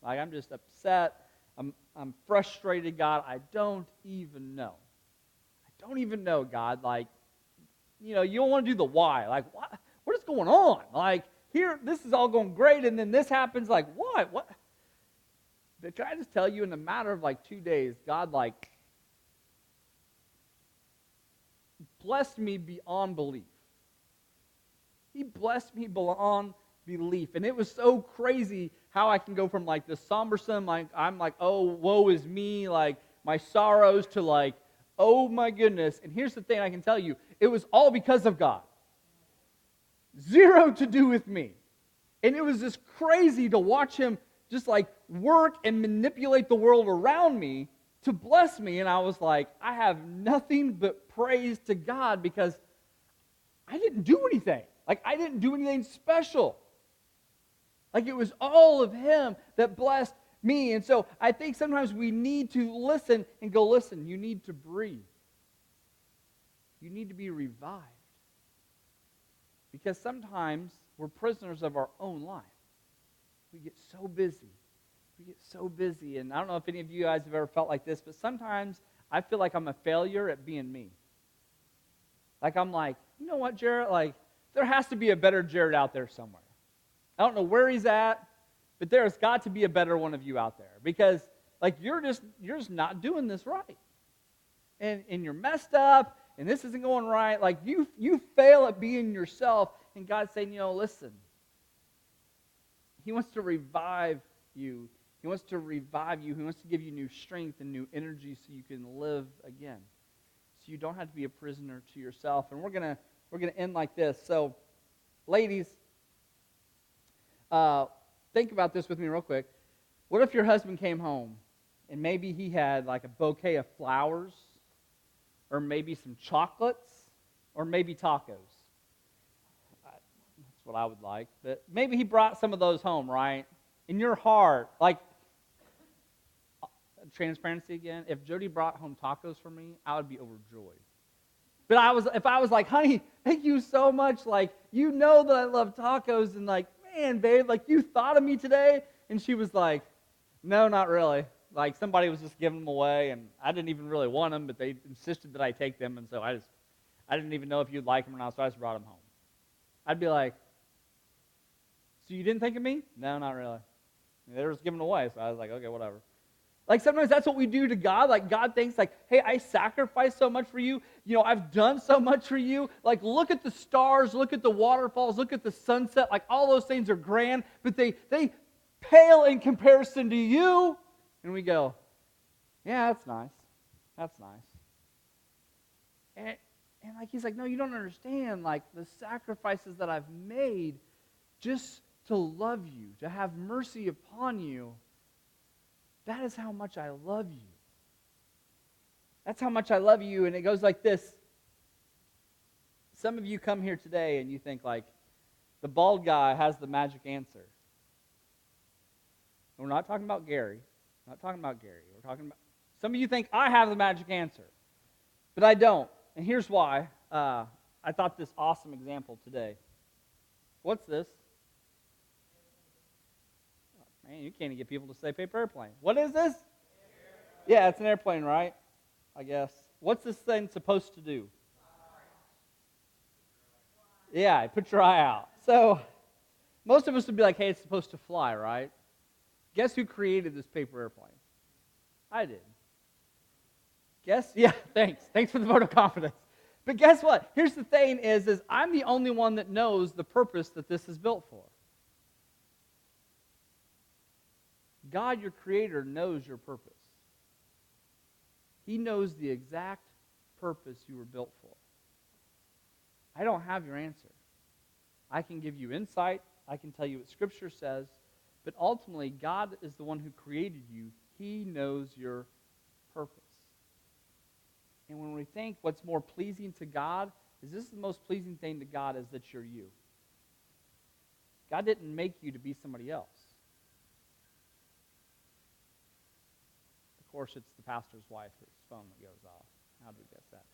Like, I'm just upset. I'm frustrated, God. I don't even know. I don't even know, God. Like, you don't want to do the why. Like, what is going on? Like, here, this is all going great, and then this happens. Like, what? What? But can I just tell you, in a matter of like 2 days, God, like, blessed me beyond belief. He blessed me beyond belief. And it was so crazy how I can go from like the sombersome, like I'm like, oh, woe is me, like my sorrows, to like, oh my goodness. And here's the thing I can tell you, it was all because of God. Zero to do with me. And it was just crazy to watch him just like work and manipulate the world around me to bless me. And I was like, I have nothing but praise to God because I didn't do anything. Like, I didn't do anything special. Like, it was all of him that blessed me. And so I think sometimes we need to listen and go, listen, you need to breathe. You need to be revived. Because sometimes we're prisoners of our own life. We get so busy. We get so busy. And I don't know if any of you guys have ever felt like this, but sometimes I feel like I'm a failure at being me. Like, I'm like, you know what, Jared? Like, there has to be a better Jared out there somewhere. I don't know where he's at, but there's got to be a better one of you out there. Because, like, you're just not doing this right. And you're messed up, and this isn't going right. Like, you fail at being yourself, and God's saying, listen. He wants to revive you. He wants to revive you. He wants to give you new strength and new energy so you can live again. So you don't have to be a prisoner to yourself. And we're gonna end like this. So, ladies, think about this with me real quick. What if your husband came home and maybe he had like a bouquet of flowers, or maybe some chocolates, or maybe tacos? That's what I would like. But maybe he brought some of those home, right? In your heart, like, transparency again, if Jody brought home tacos for me, I would be overjoyed. But if I was like, honey, thank you so much, like, you know that I love tacos, and like, man, babe, like, you thought of me today, and she was like, no, not really. Like, somebody was just giving them away, and I didn't even really want them, but they insisted that I take them, and so I didn't even know if you'd like them or not, so I just brought them home. I'd be like, so you didn't think of me? No, not really. They were just giving away, so I was like, okay, whatever. Like, sometimes that's what we do to God. Like, God thinks, like, hey, I sacrificed so much for you. I've done so much for you. Like, look at the stars, look at the waterfalls, look at the sunset. Like, all those things are grand, but they pale in comparison to you. And we go, yeah, that's nice. That's nice. And like, he's like, no, you don't understand. Like, the sacrifices that I've made just to love you, to have mercy upon you. That is how much I love you. That's how much I love you. And it goes like this. Some of you come here today and you think like, the bald guy has the magic answer. And we're not talking about Gary. We're not talking about Gary. We're talking about, some of you think I have the magic answer. But I don't. And here's why. I thought this awesome example today. What's this? Man, you can't even get people to say paper airplane. What is this? Yeah, it's an airplane, right? I guess. What's this thing supposed to do? Yeah, put your eye out. So, most of us would be like, hey, it's supposed to fly, right? Guess who created this paper airplane? I did. Guess? Yeah, thanks. Thanks for the vote of confidence. But guess what? Here's the thing is I'm the only one that knows the purpose that this is built for. God, your creator, knows your purpose. He knows the exact purpose you were built for. I don't have your answer. I can give you insight. I can tell you what Scripture says. But ultimately, God is the one who created you. He knows your purpose. And when we think what's more pleasing to God, is this the most pleasing thing to God is that you're you. God didn't make you to be somebody else. Of course, it's the pastor's wife whose phone that goes off. How do we guess that?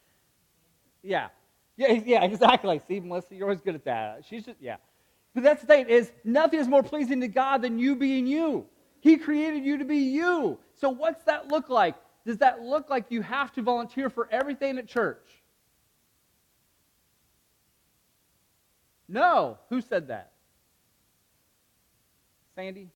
Yeah, exactly. See, Melissa, you're always good at that. She's just, yeah. But that's the thing, is nothing is more pleasing to God than you being you. He created you to be you. So what's that look like? Does that look like you have to volunteer for everything at church? No. Who said that? Sandy?